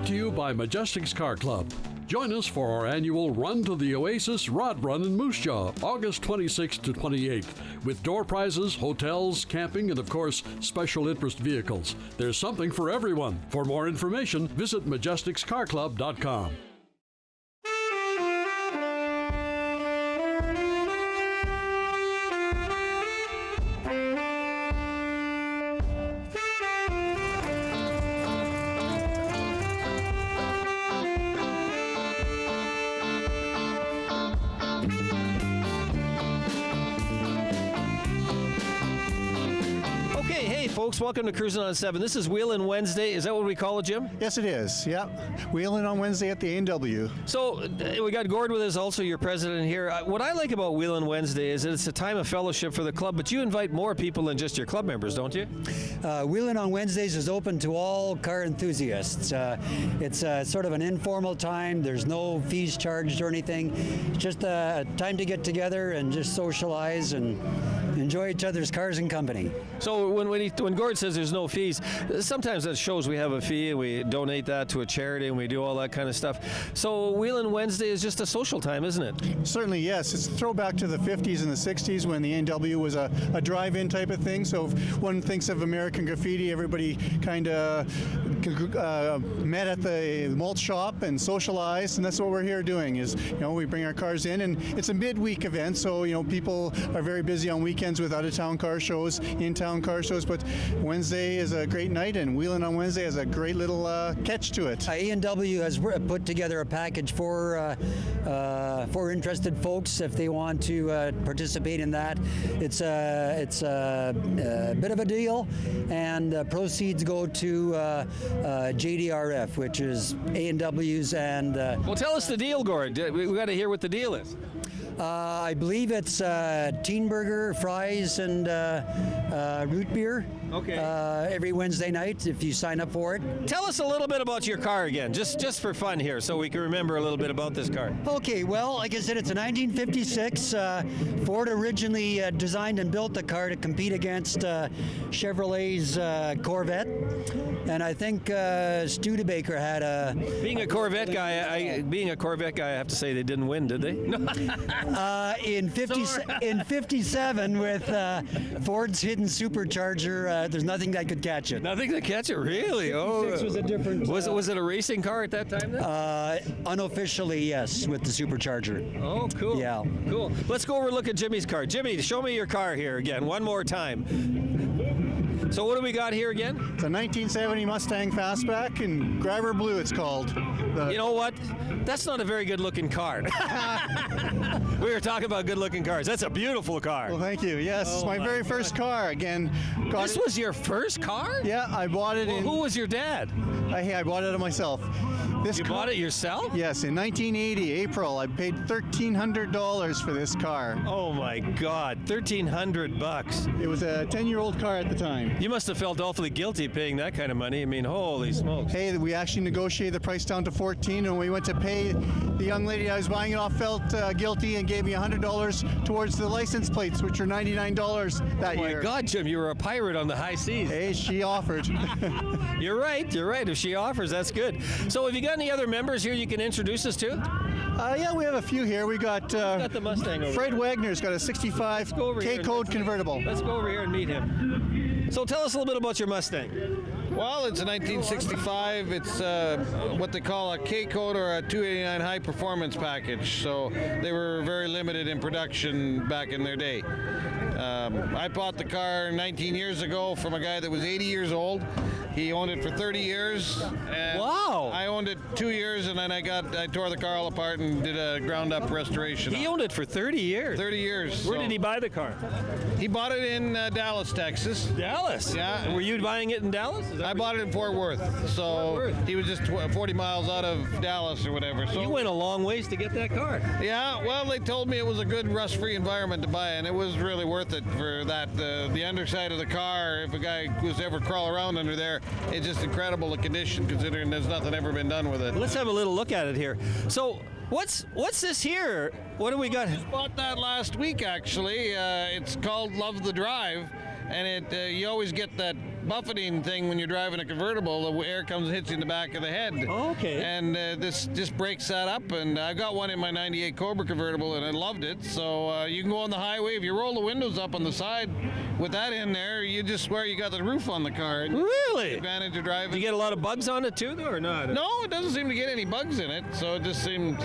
Brought to you by Majestic's Car Club. Join us for our annual Run to the Oasis Rod Run in Moose Jaw, August 26th to 28th, with door prizes, hotels, camping, and of course, special interest vehicles. There's something for everyone. For more information, visit MajesticSCarClub.com. Folks, welcome to Cruising on 7. This is Wheelin Wednesday. Is that what we call it, Jim? Yes, it is. Yeah. Wheelin on Wednesday at the A&W. So, we got Gord with us, also your president here. What I like about Wheelin Wednesday is that it's a time of fellowship for the club, but you invite more people than just your club members, don't you? Wheelin on Wednesdays is open to all car enthusiasts. It's sort of an informal time. There's no fees charged or anything. It's just a time to get together and just socialize and enjoy each other's cars and company. So when Gord says there's no fees, sometimes that shows we have a fee and we donate that to a charity and we do all that kind of stuff. So Wheelin Wednesday is just a social time, isn't it? Certainly, yes. It's a throwback to the 50s and the 60s when the A&W was a drive-in type of thing. So if one thinks of American Graffiti, everybody kind of met at the malt shop and socialized, and that's what we're here doing is, we bring our cars in, and it's a midweek event, so, people are very busy on weekends with out-of-town car shows, in-town car shows, but Wednesday is a great night, and Wheelin on Wednesday has a great little catch to it. A&W has put together a package for interested folks if they want to participate in that. It's a bit of a deal, and proceeds go to JDRF, which is A&W's and... Well, tell us the deal, Gord. We got to hear what the deal is. I believe it's teen burger, fries, and root beer. Okay. Every Wednesday night if you sign up for it. Tell us a little bit about your car again, just for fun here, so we can remember a little bit about this car. Okay, well, like I said, it's a 1956. Ford originally designed and built the car to compete against Chevrolet's Corvette, and I think Studebaker had a... Being a Corvette guy, I have to say they didn't win, did they? No. In 57 with Ford's hidden supercharger, there's nothing that could catch it. Nothing to catch it, really? Oh, was a different. Was it a racing car at that time then? Unofficially, yes, with the supercharger. Oh, cool. Yeah. Cool. Let's go over and look at Jimmy's car. Jimmy, show me your car here again, one more time. So what do we got here again? It's a 1970 Mustang Fastback in Grabber Blue, it's called. You know what? That's not a very good-looking car. We were talking about good-looking cars. That's a beautiful car. Well, thank you. Yes, it's my very first car. Again, this was your first car? Yeah, I bought it Who was your dad? I bought it myself. You bought it yourself? Yes, in 1980, April. I paid $1,300 for this car. Oh my God, $1,300. It was a 10-year-old car at the time. You must have felt awfully guilty paying that kind of money. I mean, holy smokes. Hey, we actually negotiated the price down to $14, and when we went to pay, the young lady I was buying it off felt guilty and gave me $100 towards the license plates, which are $99 that year. Oh my God, Jim, you were a pirate on the high seas. Hey, she offered. You're right. If she offers, that's good. So have you got any other members here you can introduce us to? Yeah, we have a few here. We got the Mustang over Fred there. Wagner's got a 65 K-Code convertible. Let's go over here and meet him. So tell us a little bit about your Mustang. Well, it's a 1965. It's what they call a K-Code or a 289 high performance package. So they were very limited in production back in their day. I bought the car 19 years ago from a guy that was 80 years old. He owned it for 30 years. And wow! I owned it 2 years, and then I tore the car all apart and did a ground-up restoration. He owned it for 30 years? 30 years. Where did he buy the car? He bought it in Dallas, Texas. Dallas? Yeah. Were you buying it in Dallas? I bought it in Fort Worth. So he was just 40 miles out of Dallas or whatever. So you went a long ways to get that car. Yeah, well, they told me it was a good rust-free environment to buy, and it was really worth it for that. The underside of the car, if a guy was ever crawl around under there, it's just incredible the condition, considering there's nothing ever been done with it. Let's have a little look at it here. So what's this here? What do we got? I bought that last week, actually. It's called Love the Drive, and you always get that buffeting thing when you're driving a convertible. The air comes and hits you in the back of the head. Oh, okay. And this just breaks that up. And I got one in my 98 Cobra convertible, and I loved it. So you can go on the highway. If you roll the windows up on the side with that in there, you just swear you got the roof on the car. Really? Advantage of driving. Do you get a lot of bugs on it too, though, or not? No, it doesn't seem to get any bugs in it. So it just seems.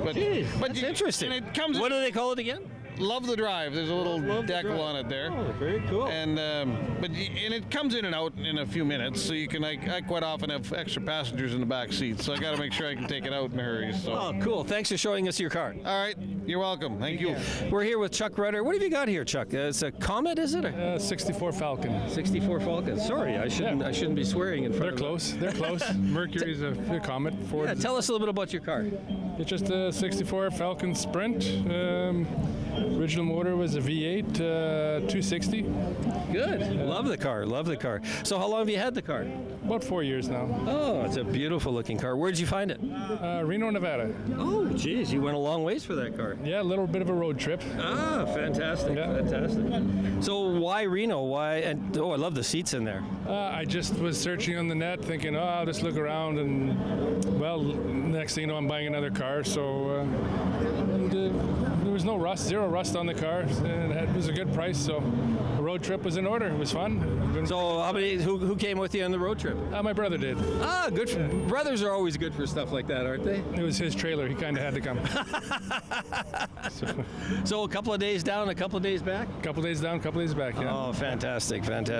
But that's interesting. And it comes. What do they call it again? Love the drive. There's a little decal on it there. Oh, very cool. And and it comes in and out in a few minutes, so you can. I quite often have extra passengers in the back seat, so I got to make sure I can take it out in a hurry. So. Oh, cool. Thanks for showing us your car. All right, you're welcome. Thank you. We're here with Chuck Rudder. What have you got here, Chuck? It's a Comet, is it? 64 Falcon. 64 Falcon. Sorry, I shouldn't be swearing in front of close. They're close. Mercury's a Comet. Ford. Yeah, tell us a little bit about your car. It's just a 64 Falcon Sprint. Original motor was a V8 260. Good. Love the car. Love the car. So how long have you had the car? About 4 years now. Oh, it's a beautiful looking car. Where did you find it? Reno, Nevada. Oh, geez, you went a long ways for that car. Yeah, a little bit of a road trip. Ah, fantastic, fantastic. So why Reno? Why? And I love the seats in there. I just was searching on the net, thinking, I'll just look around, and well, next thing you know, I'm buying another car. So there was no rust, zero rust on the car, and it was a good price. So the road trip was in order. It was fun. So who came with you on the road trip? My brother did. Ah, good. Brothers are always good for stuff like that, aren't they? It was his trailer. He kind of had to come. So a couple of days down, a couple of days back? A couple of days down, a couple of days back, yeah. Oh, fantastic, fantic.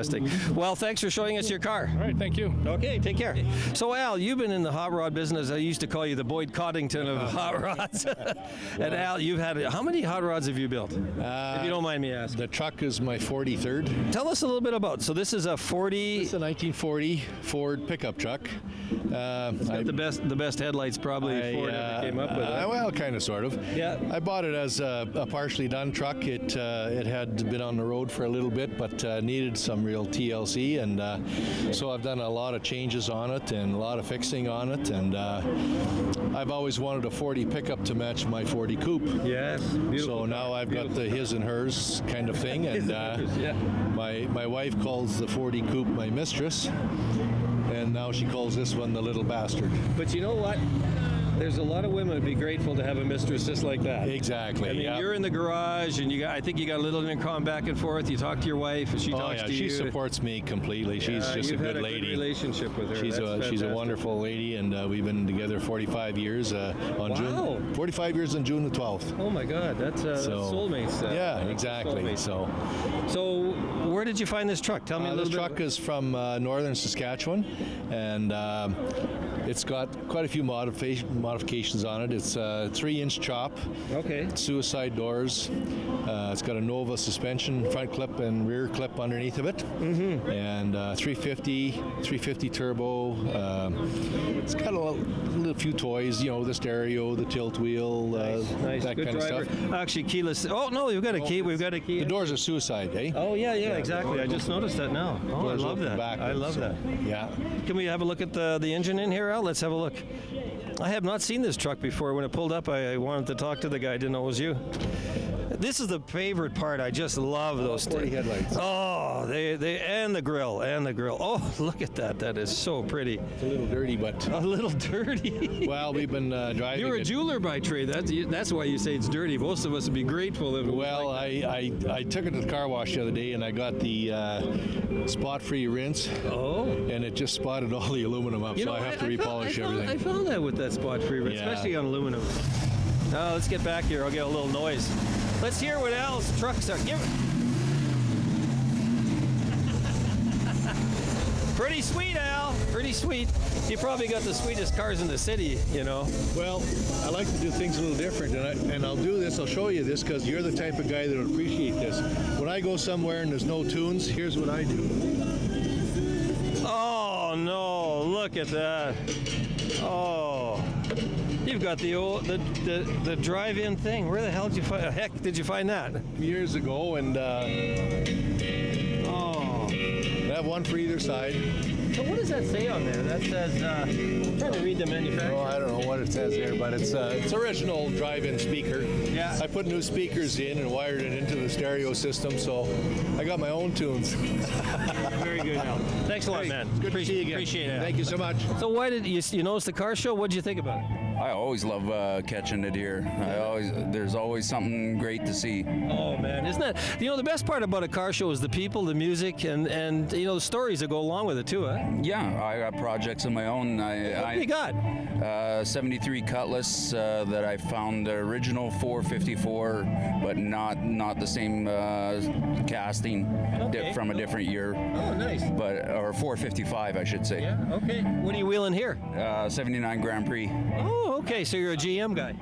Well, thanks for showing us your car. All right, thank you. Okay, take care. So, Al, you've been in the hot rod business. I used to call you the Boyd Coddington of hot rods. And Al, you've had, how many hot rods have you built? If you don't mind me asking. The truck is my 43rd. Tell us a little bit about, so this is a 40... It's a 1940 Ford pickup truck. It's got the best headlights probably Ford ever came up with. Well, kind of, sort of. Yeah. I bought it as a partially done truck. It had been on the road for a little bit, but needed some real TLC, and so I've done a lot of changes on it and a lot of fixing on it, and I've always wanted a 40 pickup to match my 40 coupe. Yes. Beautiful. So now I've got the his and hers kind of thing, and my wife calls the 40 coupe my mistress, and now she calls this one the little bastard. But you know what? There's a lot of women would be grateful to have a mistress just like that. Exactly. I mean, you're in the garage, and I think you got a little intercom back and forth. You talk to your wife, and she talks to you. She supports me completely. She's just a good lady. You've had a good relationship with her. She's a wonderful lady, and we've been together 45 years. June 45 years on June the 12th. Oh my God, that's soulmates. Yeah, exactly. Soulmates. So where did you find this truck? Tell me a little bit. This truck is from northern Saskatchewan, and it's got quite a few modifications on it. It's a 3-inch chop. Okay. Suicide doors. It's got a Nova suspension, front clip and rear clip underneath of it. Mm-hmm. And 350 turbo. It's got a few toys, the stereo, the tilt wheel, nice. that Good kind driver. of stuff. Actually, keyless. Oh no, we've got a key. We've got a key. The doors are suicide, eh? Oh yeah, exactly. I just noticed that now. Oh, I love that. I love that. Yeah. Can we have a look at the engine in here, Al? Let's have a look. I have not seen this truck before. When it pulled up, I wanted to talk to the guy. I didn't know it was you. This is the favorite part. I just love those 40 headlights. Oh, they and the grill. Oh, look at that. That is so pretty. It's a little dirty, but a little dirty. Well, we've been driving. You're a jeweler by trade. That's why you say it's dirty. Most of us would be grateful if it was. Well, like I took it to the car wash the other day, and I got the spot-free rinse. Oh. And it just spotted all the aluminum up, so I have to repolish everything. I found that with that spot-free rinse, especially on aluminum. Now let's get back here. I'll get a little noise. Let's hear what Al's trucks are. Pretty sweet, Al. Pretty sweet. You probably got the sweetest cars in the city, Well, I like to do things a little different, and I'll do this. I'll show you this because you're the type of guy that will appreciate this. When I go somewhere and there's no tunes, here's what I do. Oh no! Look at that. Oh. You've got the drive-in thing. Where the hell did you find that? Years ago, and Oh. I have one for either side. So what does that say on there? That says, I'm trying to read the manufacturer. Oh, I don't know what it says there, but it's original drive-in speaker. Yeah. I put new speakers in and wired it into the stereo system, so I got my own tunes. Very good, Al. Thanks a lot, man. Good to see you again. Appreciate it. Thank you so much. So why did you notice the car show? What did you think about it? I always love catching it here. There's always something great to see. Oh man, isn't that the best part about a car show is the people, the music, and the stories that go along with it too, huh? Yeah, I got projects of my own. What do you got? 73 Cutlass that I found the original 454, but not the same casting from a different year. Oh, nice. Or 455, I should say. Yeah. Okay. What are you wheeling here? 79 Grand Prix. Oh, okay. So you're a GM guy.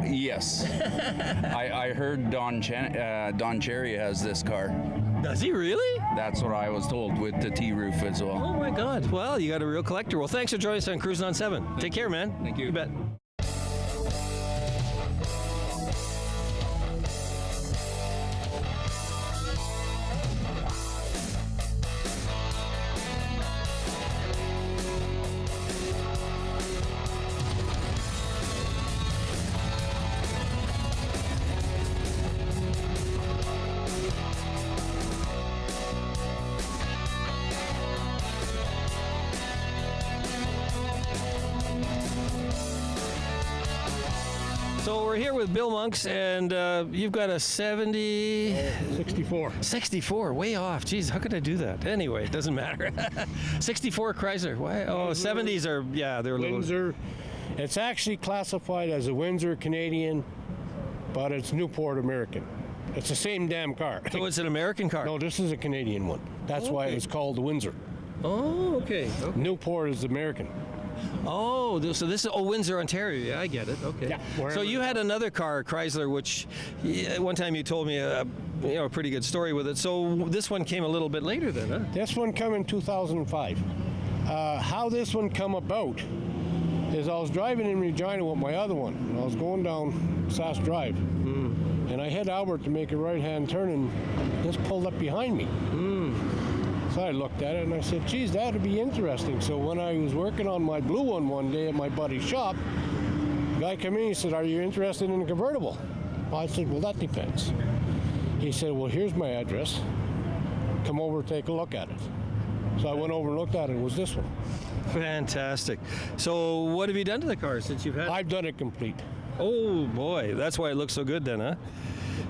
Yes. I heard Don Cherry has this car. Does he really? That's what I was told, with the T-roof as well. Oh my God. Well, you got a real collector. Well, thanks for joining us on Cruising on 7. Take care, man. Thank you. You bet. So we're here with Bill Monks, and you've got a 64. 64, way off. Jeez, how could I do that? Anyway, it doesn't matter. 64 Chrysler. Why? Oh, 70s are, yeah, they're a little... Windsor. It's actually classified as a Windsor Canadian, but it's Newport American. It's the same damn car. So it's an American car? No, this is a Canadian one. That's why it's called the Windsor. Oh, okay. Newport is American. Oh, so this is Windsor, Ontario. Yeah, I get it. Okay. Yeah, so you had another car, Chrysler, which one time you told me a pretty good story with it. So this one came a little bit later then, huh? This one come in 2005. How this one come about is I was driving in Regina with my other one. And I was going down Sass Drive. And I hit Albert to make a right-hand turn, and this pulled up behind me. So I looked at it and I said, geez, that would be interesting. So when I was working on my blue one day at my buddy's shop, the guy came in and he said, are you interested in a convertible? Well, I said, well, that depends. He said, well, here's my address. Come over and take a look at it. So I went over and looked at it. It was this one. Fantastic. So what have you done to the car since you've had it? I've done it complete. Oh, boy. That's why it looks so good then, huh?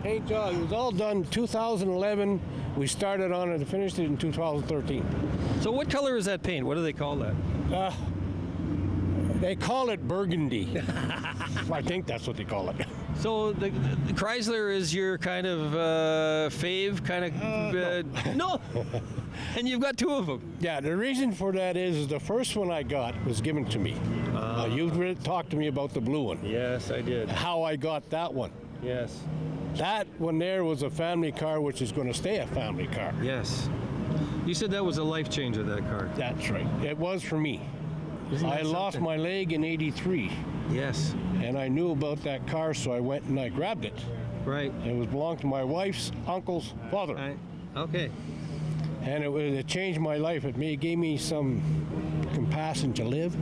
Paint job, it was all done 2011. We started on it and finished it in 2013. So what color is that paint? What do they call that? They call it burgundy. I think that's what they call it. So the Chrysler is your kind of fave, kind of... no. And you've got two of them. Yeah, the reason for that is the first one I got was given to me. You talked to me about the blue one. Yes, I did. How I got that one. Yes. That one there was a family car, which is going to stay a family car. Yes. You said that was a life changer, that car. That's right. It was for me. I lost my leg in '83. Yes. And I knew about that car, so I went and I grabbed it. Right. It was belonged to my wife's uncle's father. Right. Okay. And it changed my life. It gave me some compassion to live,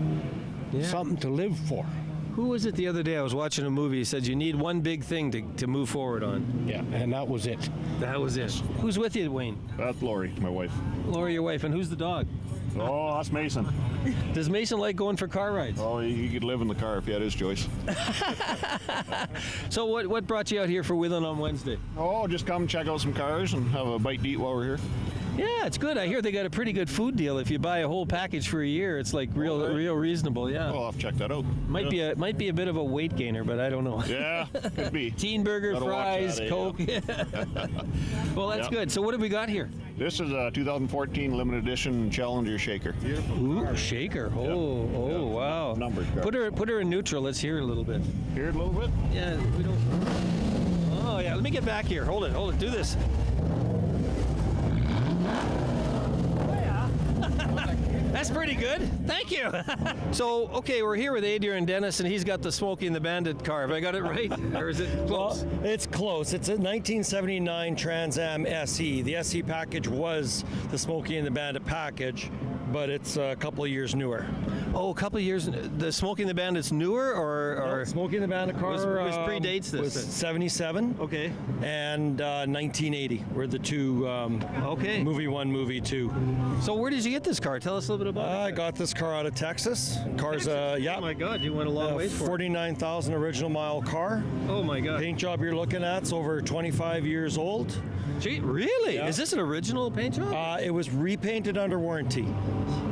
something to live for. Who was it the other day? I was watching a movie. He said you need one big thing to move forward on. Yeah, and that was it. That was it. Who's with you, Wayne? That's Lori, my wife. Lori, your wife. And who's the dog? Oh, that's Mason. Does Mason like going for car rides? Oh, he could live in the car if he had his choice. So what brought you out here for Wheelin on Wednesday? Oh, just come check out some cars and have a bite to eat while we're here. Yeah, it's good. I hear they got a pretty good food deal. If you buy a whole package for a year, it's like real reasonable. Yeah. Oh, I'll have to check that out. Might be a bit of a weight gainer, but I don't know. Yeah, could be. Teen burger, Gotta fries, that, Coke. Yeah. Well, that's good. So what have we got here? This is a 2014 limited edition Challenger shaker. Ooh, a shaker. Oh, wow. Numbered car. Put her in neutral. Let's hear it a little bit. Hear it a little bit? Yeah, we don't. Oh yeah. Let me get back here. Hold it. Do this. That's pretty good. Thank you. So, okay, we're here with Adrian Dennis, and he's got the Smokey and the Bandit car. Have I got it right? Or is it close? Well, it's close. It's a 1979 Trans Am SE. The SE package was the Smokey and the Bandit package, but it's a couple of years newer. Oh, a couple of years. The Smoking the Bandit's newer, or Smoking the Bandit car was predates this? was 77. Okay. And 1980 were the two. Okay. Movie 1, movie 2. So where did you get this car? Tell us a little bit about it. I got this car out of Texas. Car's yeah. Oh my God, you went a long ways for it. 49,000 original mile car. Oh my God. Paint job you're looking at's over 25 years old. Gee, really? Yeah. Is this an original paint job? It was repainted under warranty.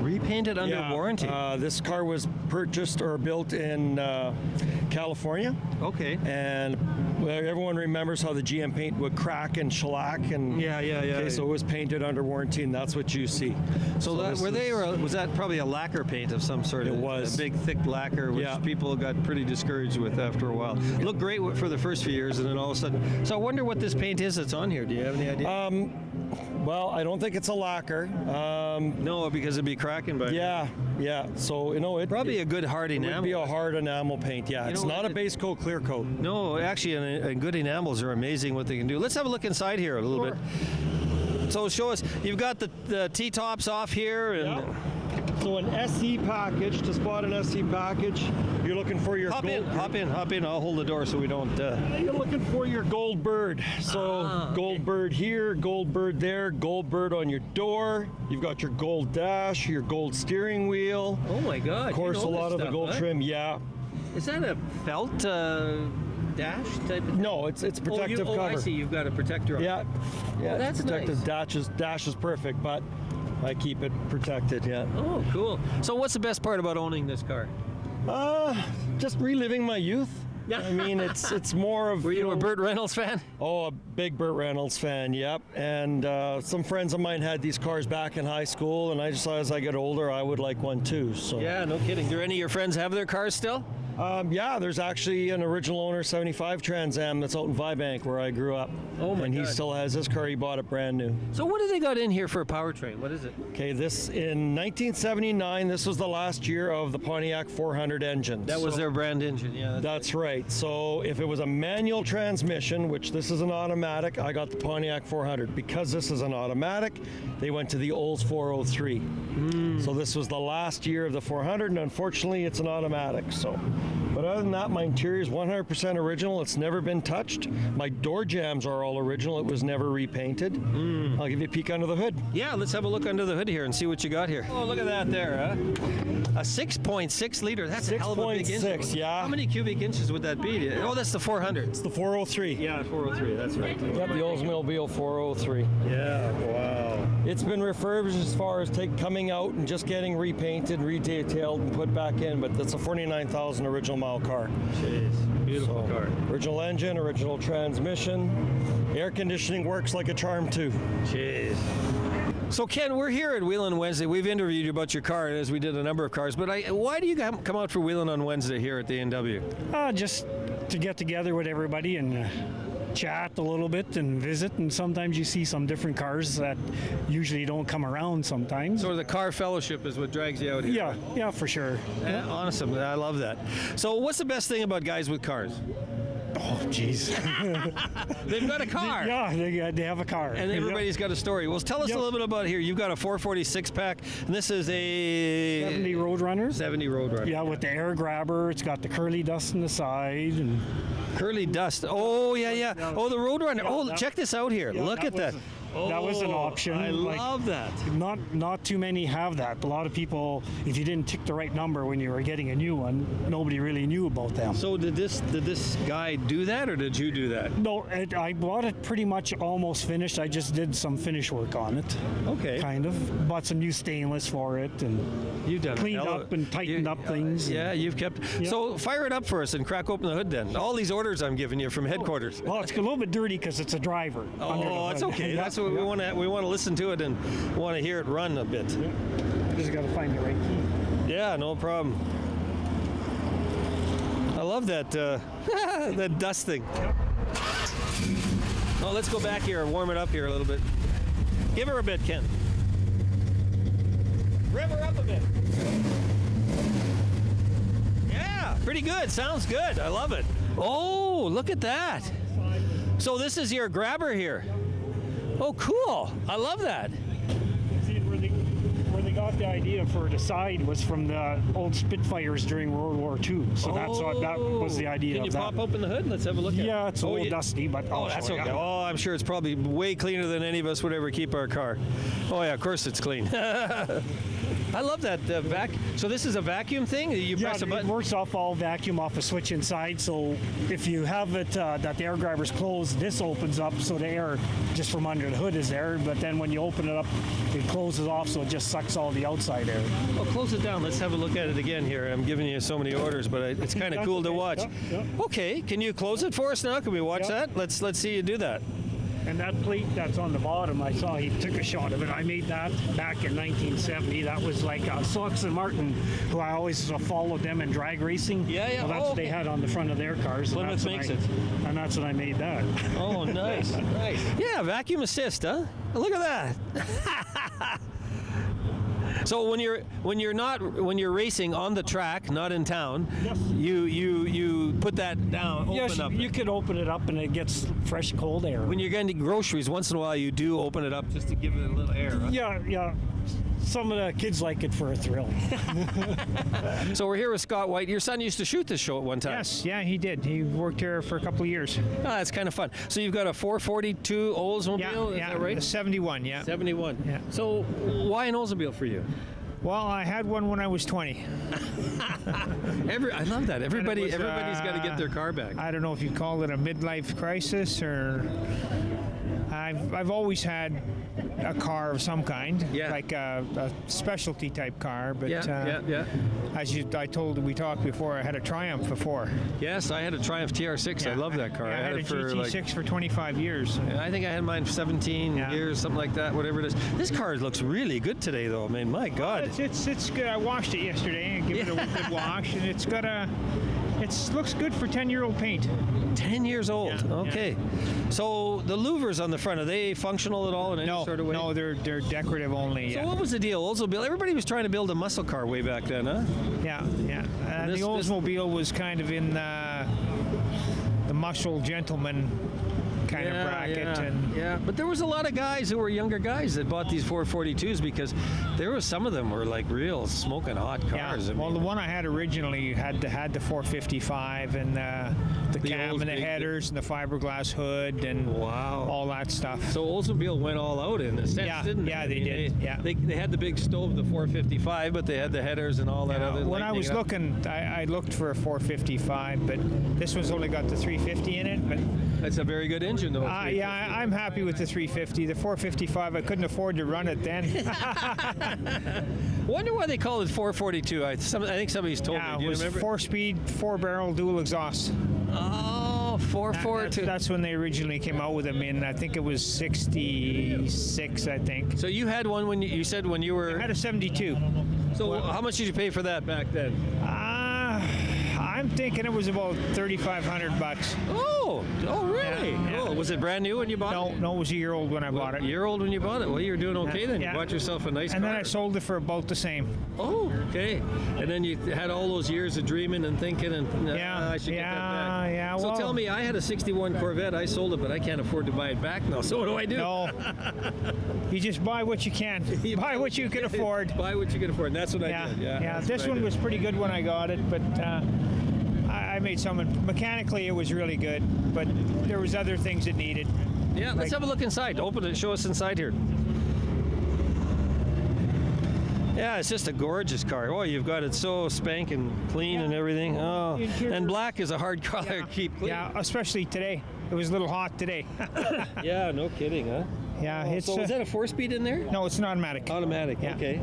Repainted under warranty? This car was purchased or built in California. Okay. And everyone remembers how the GM paint would crack and shellac. And Yeah. Okay, so it was painted under warranty, and that's what you see. So that, was that probably a lacquer paint of some sort? It was. A big, thick lacquer, which people got pretty discouraged with after a while. It looked great for the first few years, and then all of a sudden. So I wonder what this paint is that's on here. Do you have any idea? Well, I don't think it's a lacquer. No, because it'd be cracking by Yeah. So, it probably a good hard enamel. It would be a hard enamel paint, yeah. You It's know, not a base coat, clear coat. No, actually, and good enamels are amazing what they can do. Let's have a look inside here a little bit. So show us, you've got the T-tops off here. And So an SE package, to spot an SE package, you're looking for your Hop gold. in. I'll hold the door so we don't... You're looking for your gold bird. So gold bird here, gold bird there, gold bird on your door. You've got your gold dash, your gold steering wheel. Oh my God. Of course, a lot of the gold trim, Is that a felt dash type of thing? No, it's protective cover. I see. You've got a protector on. Yeah, that's protective. nice. Dash is perfect, but I keep it protected, Oh, cool. So what's the best part about owning this car? Just reliving my youth. I mean, it's more of... Were you a Burt Reynolds fan? Oh, a big Burt Reynolds fan, yep. And some friends of mine had these cars back in high school, and I just thought as I get older, I would like one too. So. Yeah, no kidding. Do any of your friends have their cars still? There's actually an original owner 75 Trans Am that's out in Vibank where I grew up. Oh my And God. he still has his car. He bought it brand new. So what do they got in here for a powertrain? What is it? Okay, this in 1979, this was the last year of the Pontiac 400 engines. That was their brand engine, yeah. That's right. So if it was a manual transmission, which this is an automatic, I got the Pontiac 400. Because this is an automatic, they went to the Olds 403. So this was the last year of the 400, and unfortunately, it's an automatic. So, but other than that, my interior is 100% original. It's never been touched. My door jambs are all original. It was never repainted. I'll give you a peek under the hood. Yeah, let's have a look under the hood here and see what you got here. Oh, look at that there, huh? A 6.6 liter. That's a hell of a big engine. 6.6, yeah. How many cubic inches would that be? Oh, that's the 400. It's the 403. Yeah, 403. That's right. Yep, the Oldsmobile 403. Yeah, wow. It's been refurbished as far as coming out and just getting repainted, redetailed, and put back in, but that's a 49,000 original mile car. Jeez, beautiful car. Original engine, original transmission. Air conditioning works like a charm too. Jeez. So Ken, we're here at Wheelin Wednesday. We've interviewed you about your car, as we did a number of cars, but why do you come out for Wheelin on Wednesday here at the A&W? Just to get together with everybody and chat a little bit and visit, and sometimes you see some different cars that usually don't come around sometimes. So the car fellowship is what drags you out here? Yeah, for sure. Awesome, I love that. So what's the best thing about guys with cars? Oh, jeez. They've got a car. Yeah, they have a car. And everybody's got a story. Well, tell us a little bit about here. You've got a 446 pack, and this is a 70 Roadrunners. 70 Roadrunner. Yeah, with the air grabber. It's got the curly dust on the side. And curly dust. Oh, yeah. Oh, the Roadrunner. Oh, check this out here. Look at that. That was an option. I love that. Not too many have that. A lot of people, if you didn't tick the right number when you were getting a new one, nobody really knew about them. So did this guy do that, or did you do that? No, I bought it pretty much almost finished. I just did some finish work on it. Okay. Kind of. Bought some new stainless for it, and you've done cleaned up and tightened up things. Yeah, you've kept. Yep. So fire it up for us and crack open the hood then. All these orders I'm giving you from headquarters. Well, it's a little bit dirty because it's a driver. Oh, it's okay. That's what we want to. We want to listen to it and want to hear it run a bit. Just got to find the right key. Yeah, no problem. I love that that dust thing. Oh, let's go back here and warm it up here a little bit. Give her a bit, Ken. Rev her up a bit. Yeah, pretty good. Sounds good. I love it. Oh, look at that. So this is your grabber here. Oh, cool. I love that. See where they got the idea for the side was from the old Spitfires during World War II. So that was the idea. Can you of that. pop open the hood? Let's have a look at it. Yeah, it's a little dusty, but that's show okay. you. Oh, I'm sure it's probably way cleaner than any of us would ever keep our car. Oh yeah, of course it's clean. I love that vac. So this is a vacuum thing? You press a button? It works off all vacuum off a switch inside. So if you have it that the air driver's closed, this opens up so the air just from under the hood is there. But then when you open it up, it closes off so it just sucks all the outside air. Well, close it down. Let's have a look at it again here. I'm giving you so many orders, but it's kind of cool to watch. Yeah. Okay, can you close it for us now? Can we watch that? Let's see you do that. And that plate that's on the bottom, I saw he took a shot of it. I made that back in 1970. That was like Sox and Martin, who I always followed them in drag racing. Yeah. Well, that's what they had on the front of their cars. Plymouth makes it. And that's when I made that. Oh, nice. Nice. Yeah, vacuum assist, huh? Look at that. So when you're racing on the track, not in town, yes. you put that down. Yes, up. You could open it up and it gets fresh cold air. When you're getting to groceries, once in a while you do open it up just to give it a little air. Huh? Yeah. Some of the kids like it for a thrill. So we're here with Scott White. Your son used to shoot this show at one time. Yes, yeah, he did. He worked here for a couple of years. Oh, that's kind of fun. So you've got a 442 Oldsmobile, is that right? 71, yeah. 71. Yeah. So why an Oldsmobile for you? Well, I had one when I was 20. I love that. Everybody's got to get their car back. I don't know if you call it a midlife crisis or... I've always had a car of some kind, like a specialty type car. But as we talked before, I had a Triumph before. Yes, I had a Triumph TR6. I love that car. Yeah, I had it for GT6 for 25 years. I think I had mine for 17 years, something like that, whatever it is. This car looks really good today, though. I mean, my God. It's good. I washed it yesterday and gave it a good wash, and it's got it looks good for 10-year-old paint. 10 years old. Yeah, okay. So the louvers on the front, are they functional at all in any sort of way? No, they're decorative only. So what was the deal? Oldsmobile, everybody was trying to build a muscle car way back then, huh? Yeah. The Oldsmobile was kind of in the muscle gentleman kind of bracket. But there was a lot of guys who were younger guys that bought these 442s because there was some of them were like real smoking hot cars. Yeah. Well, the one I had originally had the 455 and the cam and the headers and the fiberglass hood and all that stuff. So Oldsmobile went all out in a sense, didn't they? Yeah, they did. They had the big stove, the 455, but they had the headers and all that other. When I was looking, I looked for a 455, but this one's only got the 350 in it. But that's a very good engine, though. I'm happy with the 350. The 455, I couldn't afford to run it then. Wonder why they call it 442. I think somebody's told me. Do you remember? 4-speed, 4-barrel dual exhaust. Oh, 442. That's when they originally came out with them in, I think it was 66, I think. So you had one when you said when you were... I had a 72. So how much did you pay for that back then? I'm thinking it was about $3,500. Oh, really? Yeah. Oh, was it brand new when you bought it? No, it was a year old when I bought it. A year old when you bought it? Well, you were doing okay then. You bought yourself a nice car. And then I sold it for about the same. Oh, okay. And then you had all those years of dreaming and thinking, and I should get that back. Yeah. So tell me, I had a 61 Corvette. I sold it, but I can't afford to buy it back now. So what do I do? No. You just buy what you can. Buy what you can afford. Buy what you can afford. And that's what I did. Yeah. This one was pretty good when I got it, but I made some. Mechanically, it was really good, but there was other things it needed. Yeah, let's have a look inside. Open it. Show us inside here. Yeah, it's just a gorgeous car. Oh, you've got it so spanking clean and everything. Oh, and black is a hard color to keep clean. Yeah, especially today. It was a little hot today. Yeah, no kidding, huh? Yeah, so is that a 4-speed in there? No, it's an automatic. Automatic, okay.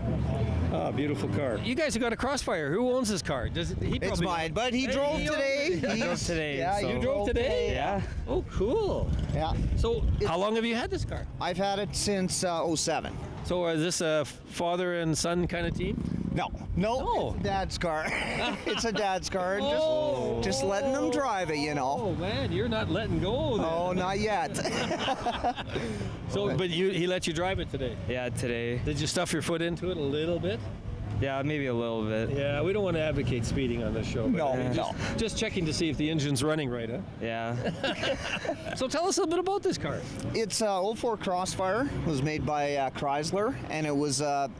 Oh, beautiful car. You guys have got a Crossfire. Who owns this car? It's mine, but he drove today. He drove today. Yeah, you drove today? Yeah. Oh, cool. Yeah. So how long have you had this car? I've had it since 07. So is this a father and son kind of team? No. It's a dad's car. It's a dad's car. Just letting him drive it, you know. Oh, man, you're not letting go then. Oh, not yet. But he let you drive it today? Yeah, today. Did you stuff your foot into it a little bit? Yeah, maybe a little bit. Yeah, we don't want to advocate speeding on this show. But No. Just checking to see if the engine's running right, huh? Yeah. So tell us a little bit about this car. It's 04 Crossfire. It was made by Chrysler, and it was the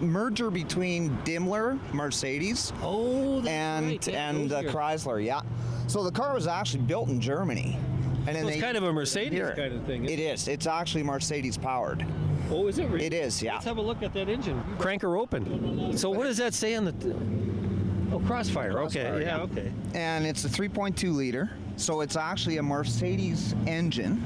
merger between Daimler, Mercedes, and Chrysler. Yeah. So the car was actually built in Germany. And then it's kind of a Mercedes kind of thing. It is. It's actually Mercedes powered. Oh, is it really? It is, yeah. Let's have a look at that engine. Crank her open. So what does that say on the... Crossfire. Okay, yeah, okay. And it's a 3.2 liter, so it's actually a Mercedes engine.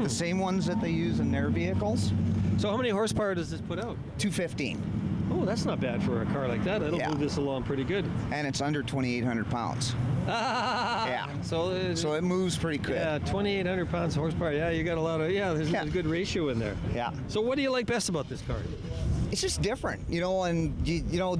The same ones that they use in their vehicles. So how many horsepower does this put out? 215. Oh, that's not bad for a car like that. It'll move this along pretty good. And it's under 2,800 pounds. Yeah. So it moves pretty quick. Yeah, 2,800 pounds horsepower. Yeah, you got a lot of, there's a good ratio in there. Yeah. So what do you like best about this car? It's just different, and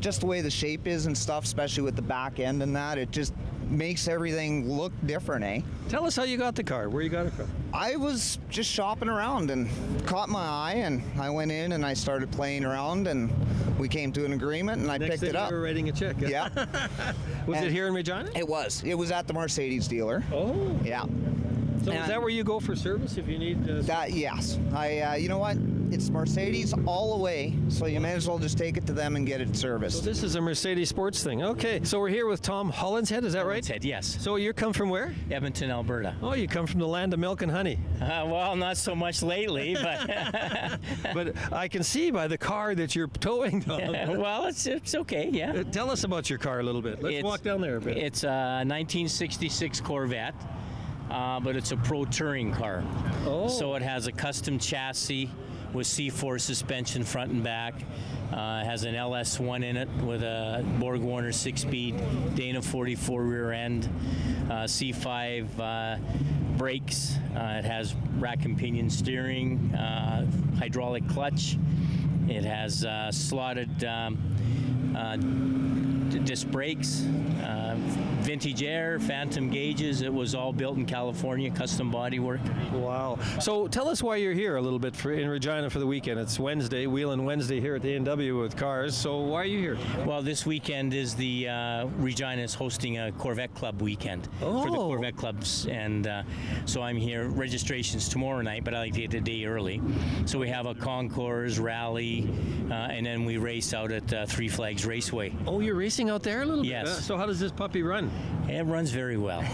just the way the shape is and stuff, especially with the back end and that, it just makes everything look different, eh? Tell us how you got the car, where you got it from. I was just shopping around and caught my eye, and I went in and I started playing around, and we came to an agreement, and I picked it up. You were writing a check. Yeah. Was it here in Regina? It was. It was at the Mercedes dealer. Oh. Yeah. So is that where you go for service if you need that? Yes. You know what? It's Mercedes all the way, so you may as well just take it to them and get it serviced. So this is a Mercedes sports thing. Okay, so we're here with Tom Hollinshead, is that right? Hollinshead, yes. So you come from where? Edmonton, Alberta. Oh, you come from the land of milk and honey. Well, not so much lately, but... But I can see by the car that you're towing. Well, it's okay, yeah. Tell us about your car a little bit. Let's walk down there a bit. It's a 1966 Corvette. But it's a pro touring car. Oh. So it has a custom chassis with C4 suspension front and back. Has an LS1 in it with a Borg Warner 6-speed Dana 44 rear end, C5 brakes. It has rack and pinion steering, hydraulic clutch. It has slotted disc brakes, vintage air, phantom gauges. It was all built in California, custom bodywork. Wow. So tell us why you're here a little bit in Regina for the weekend. It's Wednesday, Wheelin Wednesday here at the A&W with cars. So why are you here? Well, this weekend is the Regina is hosting a Corvette Club weekend for the Corvette clubs, and so I'm here. Registration's tomorrow night, but I like to get the day early. So we have a concours, rally, and then we race out at Three Flags Raceway. Oh, you're racing out there a little bit? Yes. So how does this puppy run? It runs very well.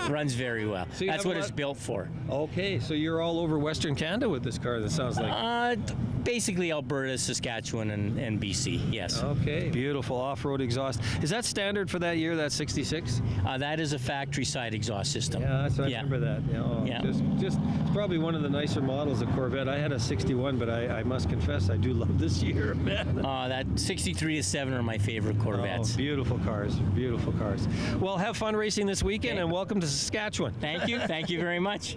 Runs very well. So that's what it's built for. Okay, so you're all over Western Canada with this car, that sounds like. Basically Alberta, Saskatchewan, and BC, yes. Okay, beautiful off-road exhaust. Is that standard for that year, that 66? That is a factory side exhaust system. Yeah, I remember that. Just it's probably one of the nicer models of Corvette. I had a 61, but I must confess, I do love this year, man. That 63 to 7 are my favorite Corvettes. Oh, beautiful cars, beautiful cars. Well, have fun racing this weekend, and welcome to Saskatchewan. Thank you very much.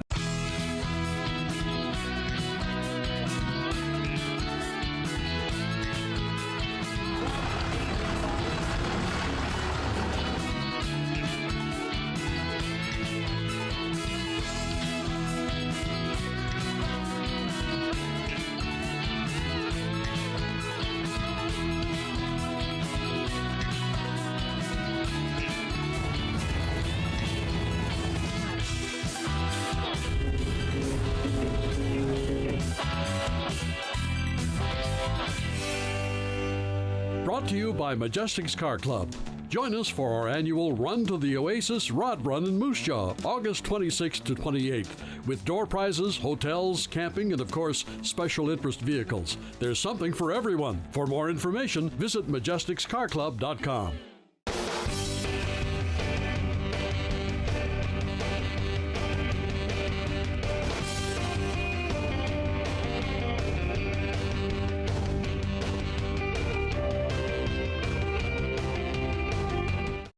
Brought to you by Majestic's Car Club. Join us for our annual Run to the Oasis Rod Run in Moose Jaw, August 26th to 28th, with door prizes, hotels, camping, and of course, special interest vehicles. There's something for everyone. For more information, visit Majestic'sCarClub.com.